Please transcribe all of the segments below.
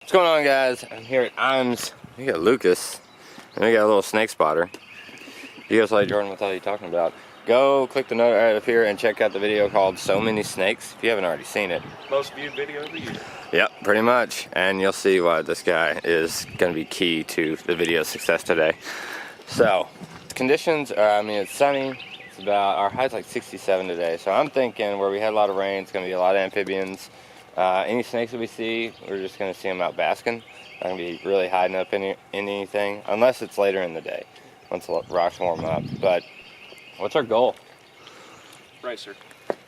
What's going on, guys? I'm here at IMS. We got Lucas, and we got a little snake spotter. You guys like Jordan, what the hell are you talking about? Go click the note right up here and check out the video called So Many Snakes, if you haven't already seen it. Most viewed video of the year. Yep, pretty much. And you'll see why this guy is going to be key to the video's success today. So, conditions are, it's sunny. It's about, our high's like 67 today. So I'm thinking where we had a lot of rain, it's going to be a lot of amphibians. Any snakes that we see, we're just going to see them out basking. Not going to be really hiding up in anything, unless it's later in the day, once the rocks warm up. But what's our goal? Racer.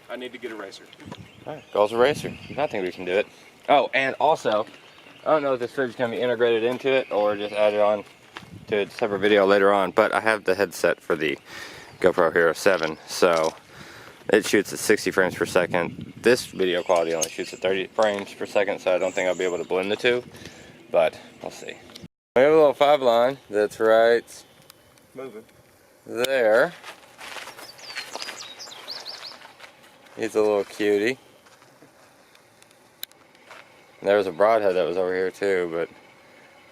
I need to get a racer. Alright, goal's a racer. I think we can do it. Oh, and also, I don't know if this footage is going to be integrated into it or just added on to a separate video later on, but I have the headset for the GoPro Hero 7, so it shoots at 60 frames per second. This video quality only shoots at 30 frames per second, so I don't think I'll be able to blend the two, but we'll see. We have a little 5-line that's right moving there. He's a little cutie. There was a broadhead that was over here too, but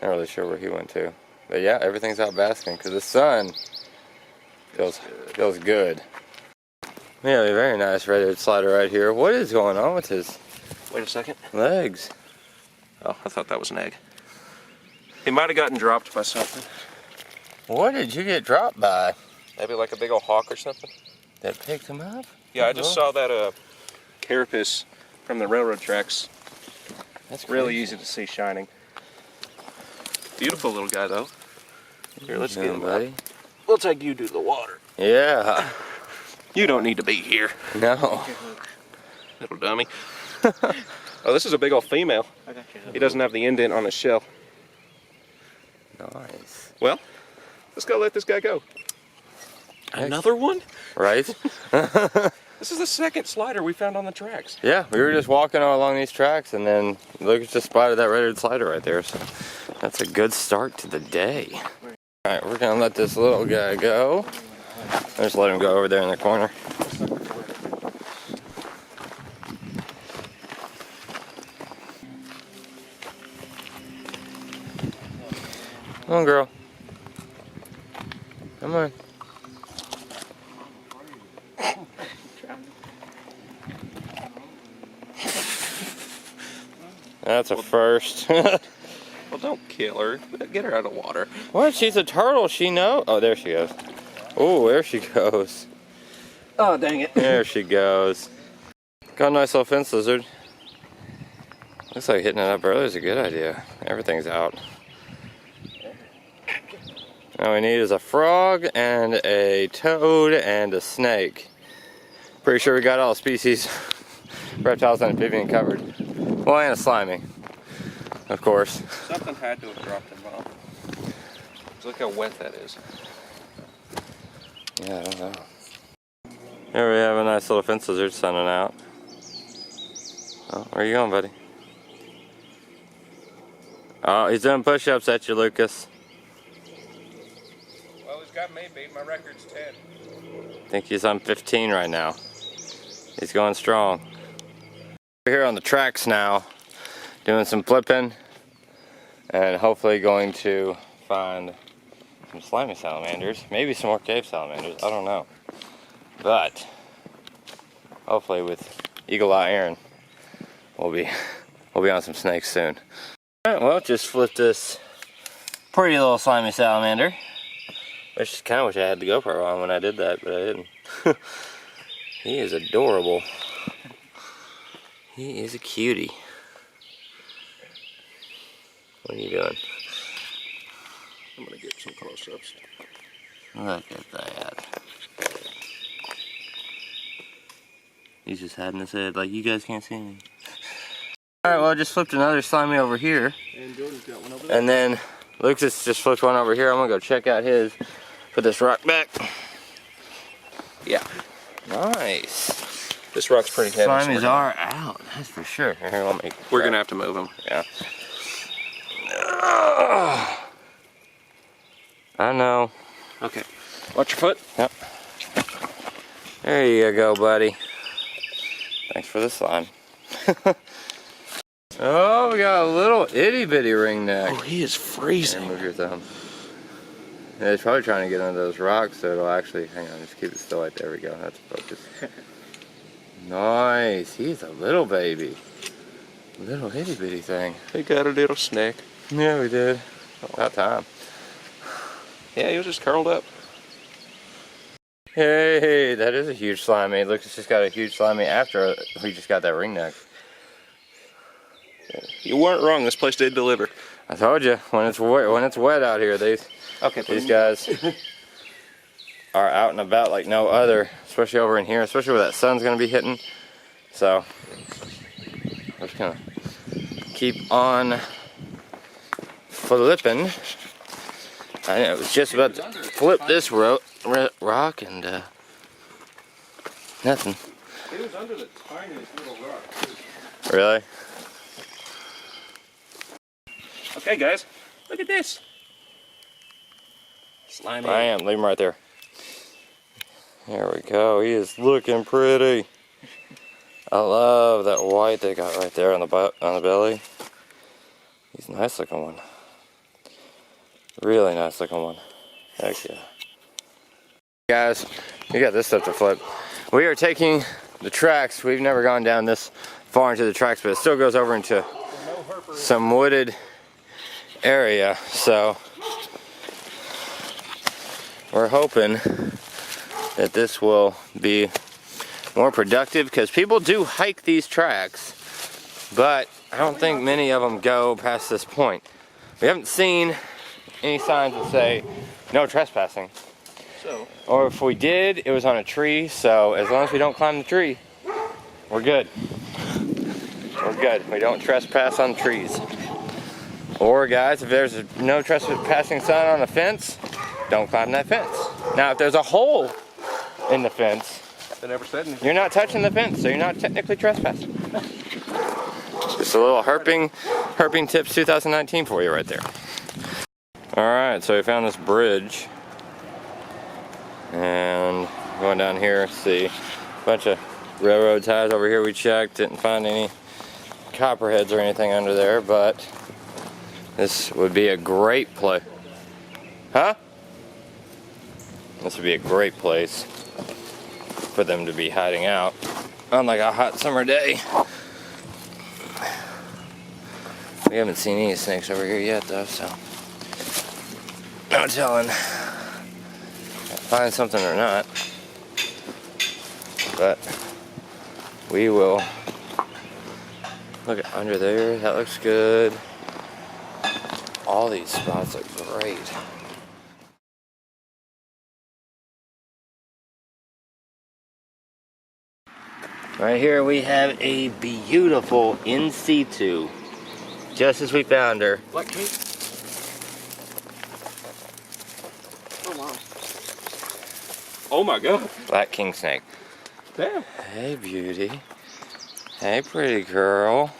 not really sure where he went to. But yeah, everything's out basking because the sun feels good. We have a very nice red-eared slider right here. What is going on with his Wait a second. legs? Oh, I thought that was an egg. He might have gotten dropped by something. What did you get dropped by? Maybe like a big old hawk or something. That picked him up? Yeah, I just saw that carapace from the railroad tracks. That's really crazy. easy to see shining. Beautiful little guy though. Here, let's get him, buddy. We'll take you to the water. Yeah. You don't need to be here. No. Little dummy. Oh, this is a big old female. He doesn't have the indent on his shell. Nice. Well, let's go let this guy go. Another one? Right? This is the second slider we found on the tracks. Yeah, we were just walking all along these tracks, and then Lucas just spotted that red-eared slider right there. So that's a good start to the day. All right, we're gonna let this little guy go. Just let him go over there in the corner. Come on, girl. Come on. That's a first. Well, don't kill her. Get her out of water. What? She's a turtle. She knows. Oh, there she goes. Oh, there she goes. Oh, dang it. There she goes. Got a nice little fence lizard. Looks like hitting it up early is a good idea. Everything's out. All we need is a frog and a toad and a snake. Pretty sure we got all species, reptiles and amphibian covered. Well, and a slimy, of course. Something had to have dropped him off. Look how wet that is. Yeah, I don't know. Here we have a nice little fence lizard sunning out. Oh, where are you going, buddy? Oh, he's doing push-ups at you, Lucas. Well, he's got me beat. My record's 10. I think he's on 15 right now. He's going strong. We're here on the tracks now, doing some flipping, and hopefully going to find some slimy salamanders, maybe some more cave salamanders, I don't know. But hopefully with Eagle Eye Aaron, we'll be on some snakes soon. Alright, well, just flipped this pretty little slimy salamander. Which kind of wish I had the GoPro on when I did that, but I didn't. He is adorable. He is a cutie. What are you doing? I'm going to get some close-ups. Look at that. He's just hiding his head like you guys can't see me. Alright, well I just flipped another slimy over here. And Jordan's got one over there. And then Lucas just flipped one over here. I'm going to go check out his. Put this rock back. Yeah. Nice. This rock's pretty heavy. Slimies are out, that's for sure. Here, let me We're going to have to move them. Yeah. I know. Okay. Watch your foot. Yep. There you go, buddy. Thanks for the slime. Oh, Oh, we got a little itty bitty ringneck. Oh, he is freezing. Move your thumb. Yeah, he's probably trying to get under those rocks, so it'll actually, hang on, just keep it still right there. We go, that's focus. Nice, he's a little baby. Little itty bitty thing. We got a little snack. Yeah, we did. About time. Yeah, he was just curled up. Hey, that is a huge slimy. Look, it's just got a huge slimy after we just got that ringneck. You weren't wrong, this place did deliver. I told you, when it's wet out here, these guys are out and about like no other, especially over in here, especially where that sun's going to be hitting. So, we're just going to keep on flipping. I was just about to flip this rock and nothing. It was under the tiniest little rock. Really? Okay, guys, look at this. Slimy. Bam, leave him right there. There we go. He is looking pretty. I love that white they got right there on the belly. He's a nice looking one. Really nice looking one. Heck yeah. Guys, we got this stuff to flip. We are taking the tracks. We've never gone down this far into the tracks, but it still goes over into some wooded area. So we're hoping that this will be more productive, because people do hike these tracks, but I don't think many of them go past this point. We haven't seen any signs that say no trespassing. Or if we did, it was on a tree, so as long as we don't climb the tree, we're good. We're good. We don't trespass on trees. Or guys, if there's no trespassing sign on a fence, don't climb that fence. Now if there's a hole in the fence, you're not touching the fence, so you're not technically trespassing. Just a little Herping Tips 2019 for you right there. Alright, so we found this bridge. And going down here, see a bunch of railroad ties over here we checked. Didn't find any copperheads or anything under there, but this would be a great place. Huh? This would be a great place for them to be hiding out on like a hot summer day. We haven't seen any snakes over here yet though, so no telling if I find something or not. But we will look under there. That looks good. All these spots look great. Right here we have a beautiful in situ, just as we found her. Black king. Oh wow. Oh my god. Black king snake. Damn. Hey beauty. Hey pretty girl.